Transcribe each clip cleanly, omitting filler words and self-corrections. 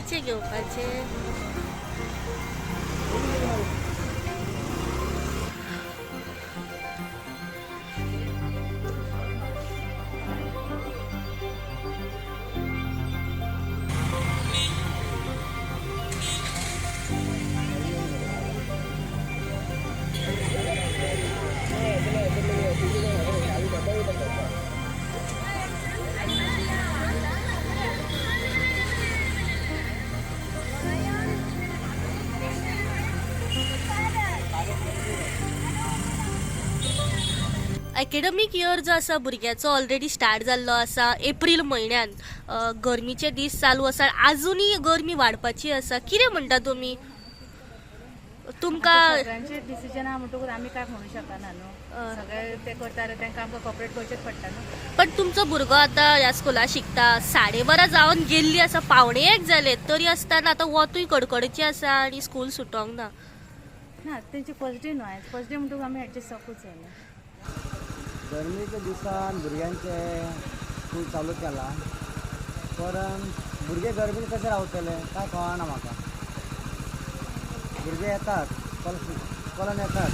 खंयचे घेवपाचे? Academic year जो आसा भुरग्याचो ऑलरेडी स्टार्ट जाल्लो आसा एप्रील म्हयन्यान. गरमीचे दीस चालू आसा, आजुनूय गरमी वाडपाची आसा. कितें म्हणटा तुमी? तुमकां सगळ्यांचे डिसिजन आहा म्हणटकूच आमी काय म्हणू शकना न्हू. सगळे ते करता तांकां आमकां कॉपरेट करचेच पडटा न्हू. पण तुमचो भुरगो आतां ह्या स्कुलात शिकता, 12:30 जावन गेल्ली आसा, 1:45 जाले तरी आसतना आतां वतूय कडकडची आसा आनी स्कूल सुटोंक ना. ना तेंची फर्स्ट डे न्हू, आयज फर्स्ट डे म्हणटकूच आमी एडजस्ट जावूच जाय. गरमेच्या दिसान भुरग्यांचे स्कूल चालू केला, पण भुरगे गरमेन कशे रावतले काय कळना म्हाका. भुरगे येतात कॉलन येतात,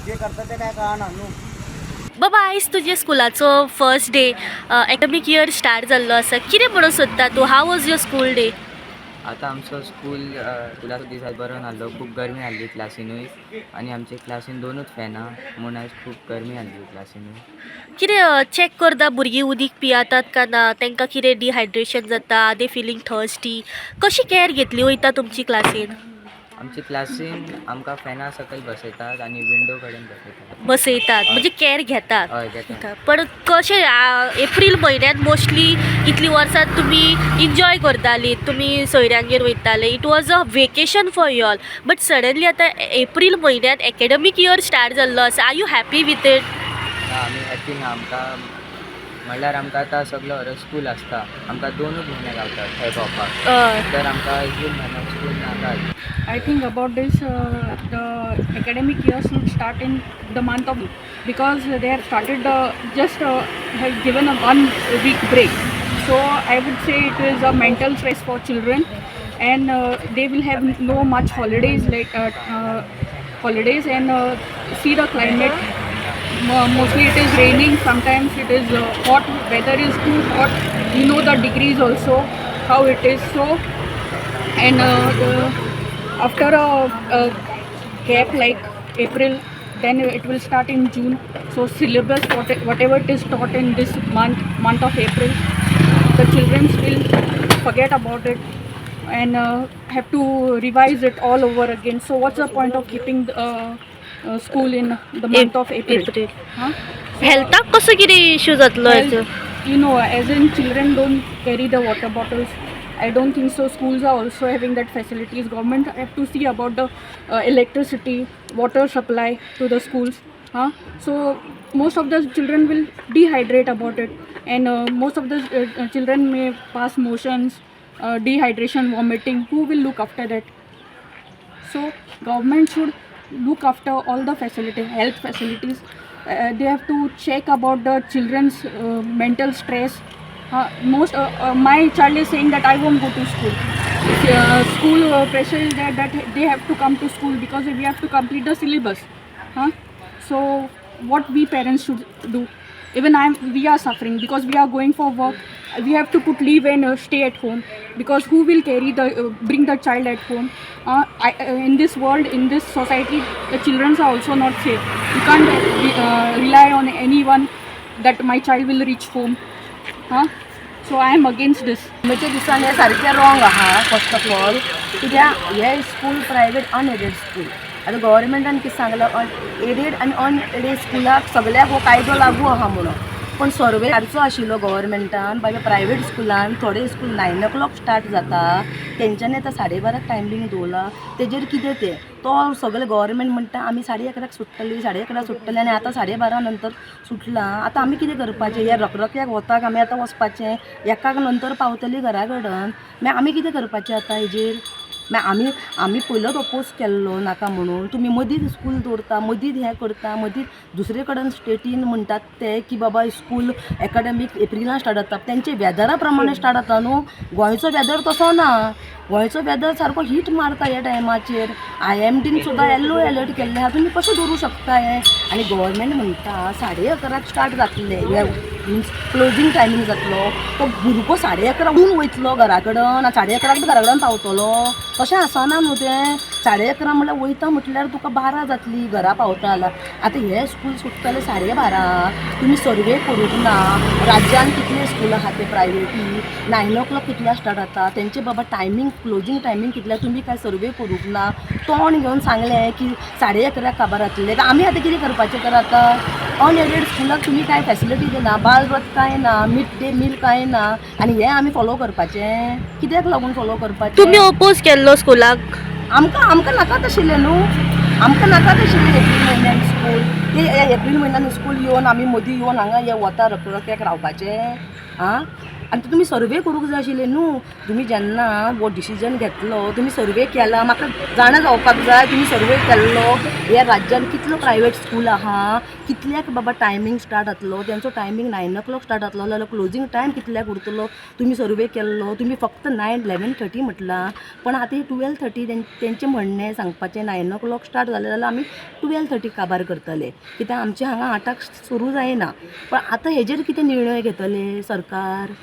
जे करतात ते काय कळना न्हू. बाबा, आयज तुजे स्कुलाचो first day, academic year start जाल्लो आसा. कितें म्हणून सोदता तूं? How was your school day? आता आमचो स्कुलाचो दीस आज बरो नासलो. खूब गरमी आसली क्लासीनूय आनी आमचे क्लासीन 2च फॅन आहा म्हूण आयज खूब गरमी आसली क्लासीनूय. कितें चॅक करता भुरगीं उदीक पियेतात काय ना, तांकां कितें डिहायड्रेशन जाता, दे फिलींग थर्स्टी? कशी केअर घेतली वयता तुमची क्लासीन? आमचे क्लासीन आमकां फॅना सकयल बसयतात आनी विंडो कडेन बसयतात म्हणजे केअर घेतात. हय घेतात. पण कशें एप्रील म्हयन्यांत मोस्टली इतली वर्सां तुमी एन्जॉय करताली, तुमी सोयऱ्यांगेर वयताले, it was a vacation for you all. But suddenly आतां एप्रील म्हयन्यांत एकाडेमीक इयर स्टार्ट जाल्लो आसा. Are you happy with it? आमी हॅपी ना. आमकां म्हणल्यार आमकां आतां सगळो स्कूल आसता, आमकां 2च म्हयने गावतात थंय पावपाक, तर आमकां जून म्हयन्याक स्कूल नाकात. I think about this, the academic year should start in the month of, because they have started just have given a 1 week break. So I would say it is a mental stress for children, and they will have no much holidays like holidays, and see the climate. Mostly it is raining, sometimes it is hot, weather is too hot, you know the degrees also how it is. So and after a gap like April, then it will start in June. So syllabus, whatever it is taught in this month of April, the children will forget about it and have to revise it all over again. So what's the point of keeping school in the month of April? हेल्थाक कसो कितें issue जातलो हेचो? You know, as in children don't carry the water bottles. I don't think so. Schools are also having that facilities. Government have to see about the electricity, water supply to the schools. So most of the children will dehydrate about it, and most of the children may pass motions, dehydration, vomiting. Who will look after that? So government should look after all the facilities, health facilities. They have to check about the children's mental stress. My child is saying that I won't go to school. School pressure is there that they have to come to school because we have to complete the syllabus. So what we parents should do? Even we are suffering because we are going for work. We have to put leave and stay at home, because who will bring the child at home? In this world, in this society, the children are also not safe. You can't rely on anyone that my child will reach home. So I am against this. गरमेच्या दिसान हे सारकें wrong आहा. First of all कित्याक हे school private unaided school. आतां गव्हर्मेंटान कितें सांगलां, एडेड आनी अनएडेड स्कुलाक सगळ्याक हो कायदो लागू आहा म्हणून. पण सर्वे हाडचो आशिल्लो गव्हर्मेंटान. बाबा प्रायवेट स्कुलान थोडे स्कूल 9 o'clock स्टार्ट जाता, तेंच्यांनी आतां 12:30 टायमींग दवरला. तेजेर कितें तें तो सगळे गव्हर्मेंट म्हणटा आमी 11:30 सुट्टली, 11:30 सुट्टली, आनी आतां 12:30 नंतर सुटलां. आतां आमी कितें करपाचें? ह्या रखरख्याक वताक आमी आतां वचपाचें, एकाक नंतर पावतली घरा कडेन. मागीर आमी कितें करपाचें आतां हेजेर? मागीर आमी पयलोच अपोज केल्लो नाका म्हणून. तुमी मदींच स्कूल दवरता, मदींच हें करता, मदींच दुसरे कडेन स्टेटीन म्हणटात ते की बाबा स्कूल एकाडेमीक एप्रिलान स्टार्ट जाता. तेंचे वेदरा प्रमाणे स्टार्ट जाता न्हू. गोंयचो वेदर तसो ना. गोंयचो वेदर सारको हीट मारता ह्या टायमाचेर. IMDन सुद्दां येल्लो अलर्ट केल्ले आहा. तुमी कशें दवरूं शकता हें? आनी गव्हर्मेंट म्हणटा 11:30 स्टार्ट जातले, हे मिन्स क्लोजींग टायमींग जातलो. तो भुरगो 11:30 उठून वयतलो घरा कडेन आनी 11:30 घरा कडेन पावतलो. तशें आसना न्हू तें. 11:30 म्हणल्यार वयता म्हटल्यार तुका 12 जातली घरा पावता जाल्यार. आतां हे स्कूल सुट्टले 12:30. तुमी सर्वे करूंक ना. राज्यान कितले स्कूल आहा ते प्रायवेटी 9 o'clock कितल्या स्टार्ट जाता. तेंचे बाबा टायमींग क्लोजींग टायमींग कितल्या तुमी काय सर्वे करूंक ना. तोंड घेवन सांगलें की 11:30 काबार जातले. आमी आतां कितें करपाचें तर आतां अनएडेड स्कुलाक तुमी कांय फॅसिलिटी दिना. बालरथ कांय ना, मिड डे मील कांय ना. आनी हें आमी फॉलो करपाचें. कित्याक लागून फॉलो करपाचें? तुमी ओपोज केल्लो स्कुलाक? आमकां नाकात आशिल्लें न्हू. आमकां नाकात आशिल्लें एप्रील म्हयन्यान स्कूल. ते एप्रील म्हयन्यान स्कूल येवन आमी मदीं येवन हांगा हे वता रखरख्याक रावपाचें. आं आनी तुमी सर्वे करूंक जाय आशिल्लें न्हू. तुमी जेन्ना हो डिसिजन घेतलो, तुमी सर्वे केला. म्हाका जाणा जावपाक जाय तुमी सर्वे केल्लो ह्या राज्यान कितलो प्रायवेट स्कूल आहा, कितल्याक बाबा टायमींग स्टार्ट जातलो. तेंचो टायमींग 9 o'clock स्टार्ट जातलो जाल्यार क्लोजींग टायम कितल्याक उरतलो. तुमी सर्वे केल्लो. तुमी फक्त 11:30 म्हटलां. पण आतां 12:30 तेंचें म्हणणें सांगपाचें 9 o'clock स्टार्ट जालें जाल्यार आमी 12:30 काबार करतले. कित्याक आमचें हांगा 8 सुरू जायना. पण आतां हेजेर कितें निर्णय घेतले सरकार?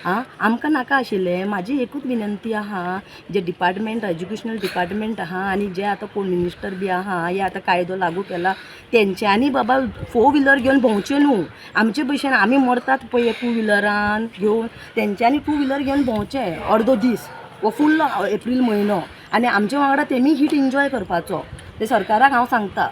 आमकां नाका आशिल्लें. म्हाजी एकूच विनंती आहा, जे डिपार्टमेंट एज्युकेशनल डिपार्टमेंट आहा आनी जे आतां कोण मिनिस्टर बी आहा, हे आतां कायदो लागू केला, तेंच्यांनी बाबा 4 व्हिलर घेवन भोंवचें न्हू. आमचे भशेन आमी मरतात पळय 2 व्हिलरान घेवन, तेंच्यांनी 2 व्हिलर घेवन भोंवचें अर्दो दीस वो फूल एप्रील म्हयनो. आनी आमचे वांगडा तेमी हीट एन्जॉय करपाचो. ते सरकाराक हांव सांगता.